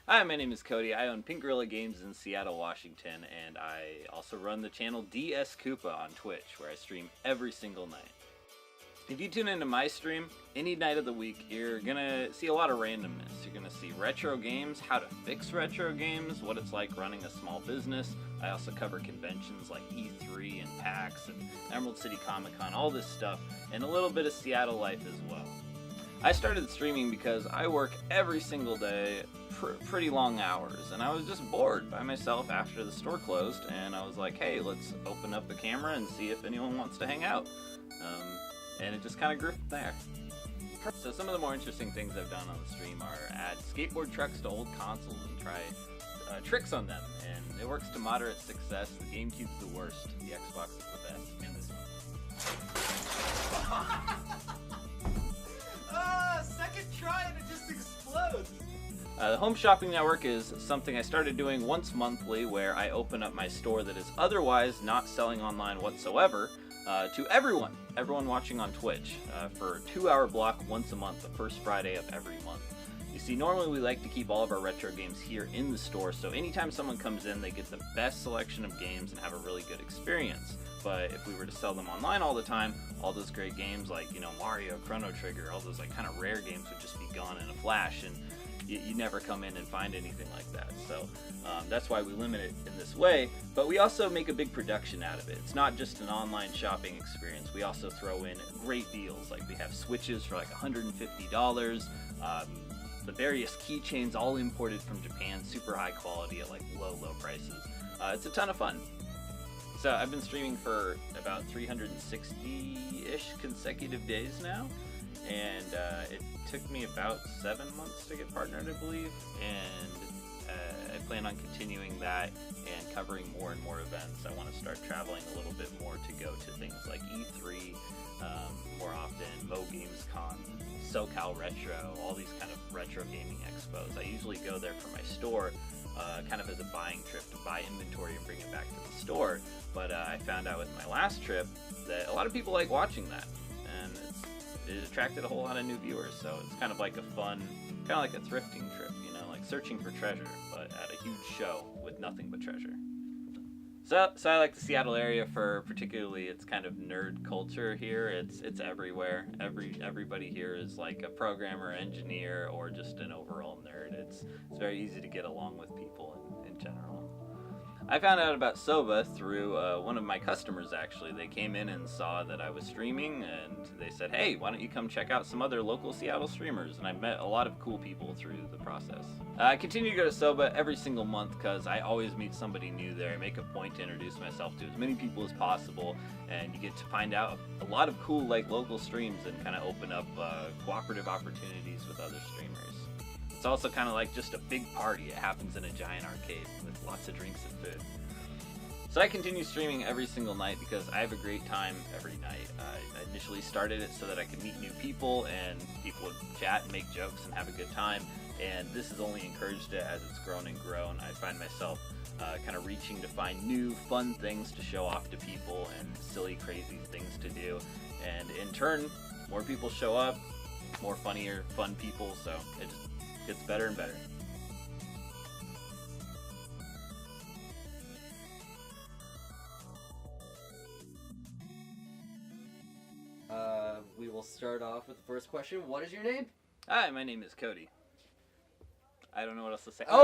Hi, my name is Cody. I own Pink Gorilla Games in Seattle, Washington, and I also run the channel DSKoopa on Twitch, where I stream every single night. If you tune into my stream, any night of the week, you're gonna see a lot of randomness. You're gonna see retro games, how to fix retro games, what it's like running a small business. I also cover conventions like E3 and PAX and Emerald City Comic Con, all this stuff, and a little bit of Seattle life as well. I started streaming because I work every single day, pretty long hours, and I was just bored by myself after the store closed, and I was like, hey, let's open up the camera and see if anyone wants to hang out. And it just kind of grew from there. So some of the more interesting things I've done on the stream are add skateboard trucks to old consoles and try tricks on them, and it works to moderate success. The GameCube's the worst, the Xbox is the best, and this one. Second try and it just explodes! The Home Shopping Network is something I started doing once monthly, where I open up my store that is otherwise not selling online whatsoever to everyone watching on Twitch for a 2-hour block once a month, the first Friday of every month. You see, normally we like to keep all of our retro games here in the store, so anytime someone comes in, they get the best selection of games and have a really good experience. But if we were to sell them online all the time, all those great games like, Mario, Chrono Trigger, all those kind of rare games would just be gone in a flash, and you never come in and find anything like that. So that's why we limit it in this way, but we also make a big production out of it. It's not just an online shopping experience. We also throw in great deals, like we have Switches for like $150, the various keychains all imported from Japan, super high quality at like low prices. It's a ton of fun. So I've been streaming for about 360-ish consecutive days now, and it took me about 7 months to get partnered, I believe, and I plan on continuing that and covering more and more events. I want to start traveling a little bit more to go to things like E3 more often, Mo Games Con, SoCal Retro, all these kind of retro gaming expos. I usually go there for my store, kind of as a buying trip to buy inventory and bring it back to the store, but I found out with my last trip that a lot of people like watching that, and it attracted a whole lot of new viewers, so it's kind of like a fun, kind of like a thrifting trip, like searching for treasure, but at a huge show with nothing but treasure. So I like the Seattle area for particularly its kind of nerd culture here. It's everywhere. Everybody here is like a programmer, engineer, or just an overall nerd. It's very easy to get along with people in general. I found out about SeattleOBA through one of my customers, actually. They came in and saw that I was streaming, and they said, hey, why don't you come check out some other local Seattle streamers? And I met a lot of cool people through the process. I continue to go to SeattleOBA every single month because I always meet somebody new there. I make a point to introduce myself to as many people as possible, and you get to find out a lot of cool local streams and kind of open up cooperative opportunities with other streamers. It's also kind of like just a big party. It happens in a giant arcade with lots of drinks and food. So I continue streaming every single night because I have a great time every night. I initially started it so that I could meet new people and people would chat and make jokes and have a good time. And this has only encouraged it as it's grown and grown. I find myself kind of reaching to find new fun things to show off to people and silly, crazy things to do. And in turn, more people show up, more funnier, fun people, so it just gets better and better. We will start off with the first question. What is your name? Hi, my name is Cody. I don't know what else to say. Oh!